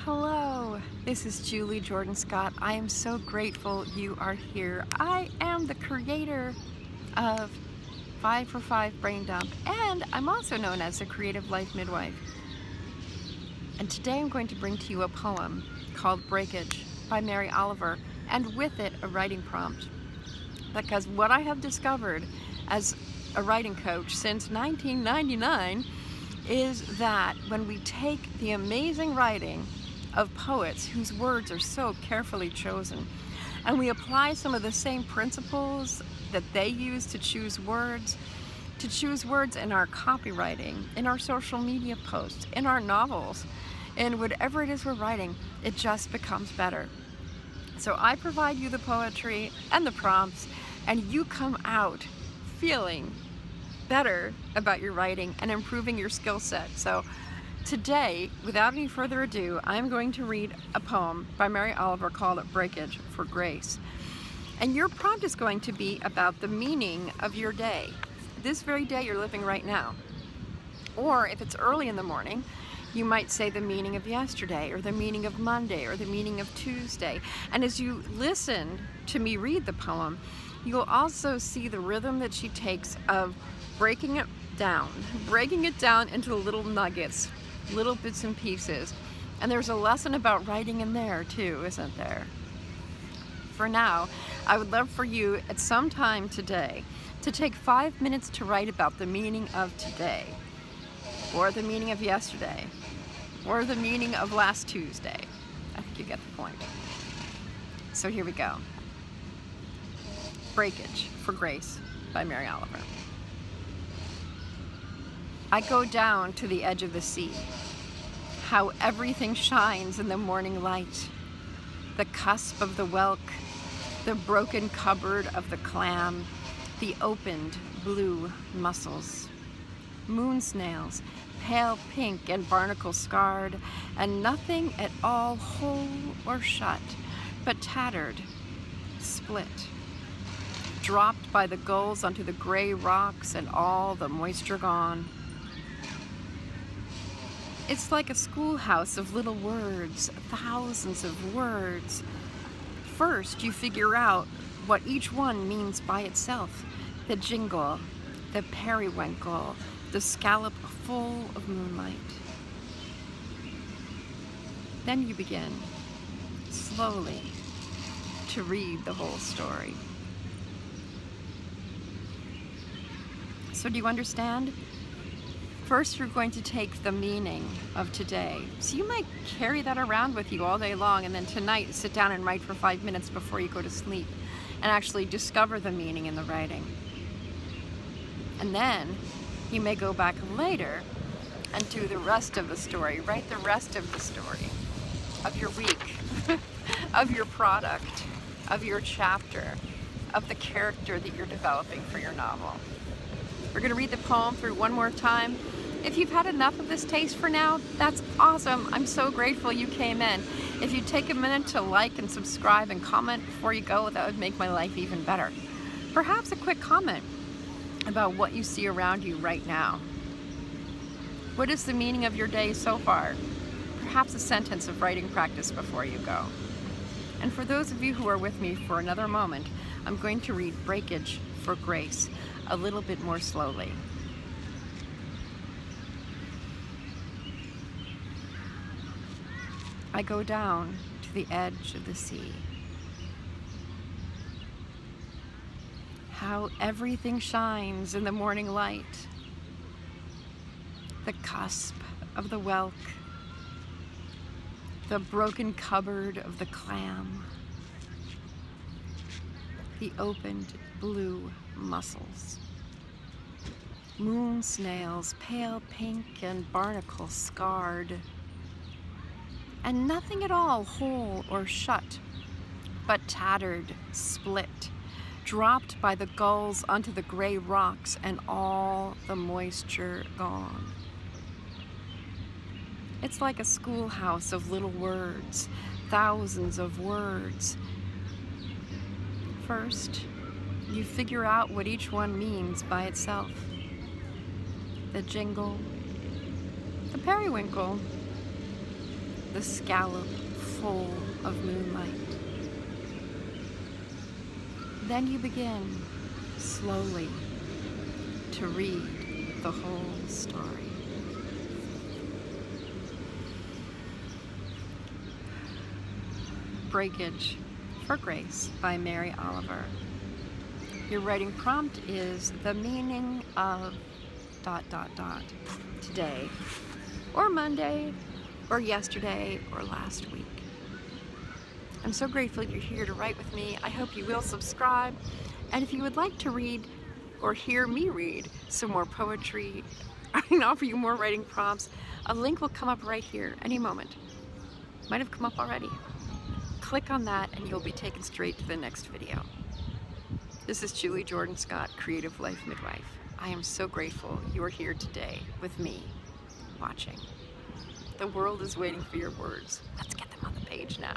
Hello, this is Julie Jordan Scott. I am so grateful you are here. I am the creator of 5 for 5 Brain Dump, and I'm also known as the Creative Life Midwife. And today I'm going to bring to you a poem called Breakage by Mary Oliver, and with it a writing prompt. Because what I have discovered as a writing coach since 1999 is that when we take the amazing writing of poets whose words are so carefully chosen, and we apply some of the same principles that they use to choose words in our copywriting, in our social media posts, in our novels, in whatever it is we're writing, it just becomes better. So I provide you the poetry and the prompts, and you come out feeling better about your writing and improving your skill set. So today, without any further ado, I'm going to read a poem by Mary Oliver called Breakage for Grace. And your prompt is going to be about the meaning of your day, this very day you're living right now. Or if it's early in the morning, you might say the meaning of yesterday, or the meaning of Monday, or the meaning of Tuesday. And as you listen to me read the poem, you'll also see the rhythm that she takes of breaking it down into little nuggets, little bits and pieces. And there's a lesson about writing in there too, isn't there? For now, I would love for you at some time today to take 5 minutes to write about the meaning of today, or the meaning of yesterday, or the meaning of last Tuesday. I think you get the point. So here we go. Breakage for Grace by Mary Oliver. I go down to the edge of the sea. How everything shines in the morning light. The cusp of the whelk, the broken cupboard of the clam, the opened blue mussels. Moon snails, pale pink and barnacle scarred, and nothing at all whole or shut, but tattered, split. Dropped by the gulls onto the gray rocks and all the moisture gone. It's like a schoolhouse of little words, thousands of words. First, you figure out what each one means by itself. The jingle, the periwinkle, the scallop full of moonlight. Then you begin, slowly, to read the whole story. So do you understand? First, you're going to take the meaning of today. So you might carry that around with you all day long, and then tonight sit down and write for 5 minutes before you go to sleep and actually discover the meaning in the writing. And then you may go back later and do the rest of the story, write the rest of the story of your week, of your product, of your chapter, of the character that you're developing for your novel. We're going to read the poem through one more time. If you've had enough of this taste for now, that's awesome. I'm so grateful you came in. If you take a minute to like and subscribe and comment before you go, that would make my life even better. Perhaps a quick comment about what you see around you right now. What is the meaning of your day so far? Perhaps a sentence of writing practice before you go. And for those of you who are with me for another moment, I'm going to read Breakage for Grace a little bit more slowly. I go down to the edge of the sea. How everything shines in the morning light. The cusp of the whelk, the broken cupboard of the clam, the opened blue mussels, moon snails, pale pink and barnacle scarred, and nothing at all whole or shut, but tattered, split, dropped by the gulls onto the gray rocks and all the moisture gone. It's like a schoolhouse of little words, thousands of words. First, you figure out what each one means by itself. The jingle, the periwinkle, the scallop full of moonlight. Then you begin slowly to read the whole story. Breakage for Grace by Mary Oliver. Your writing prompt is the meaning of ... today, or Monday, or yesterday, or last week. I'm so grateful you're here to write with me. I hope you will subscribe. And if you would like to read or hear me read some more poetry, I can offer you more writing prompts. A link will come up right here any moment. Might have come up already. Click on that and you'll be taken straight to the next video. This is Julie Jordan Scott, Creative Life Midwife. I am so grateful you are here today with me, watching. The world is waiting for your words. Let's get them on the page now.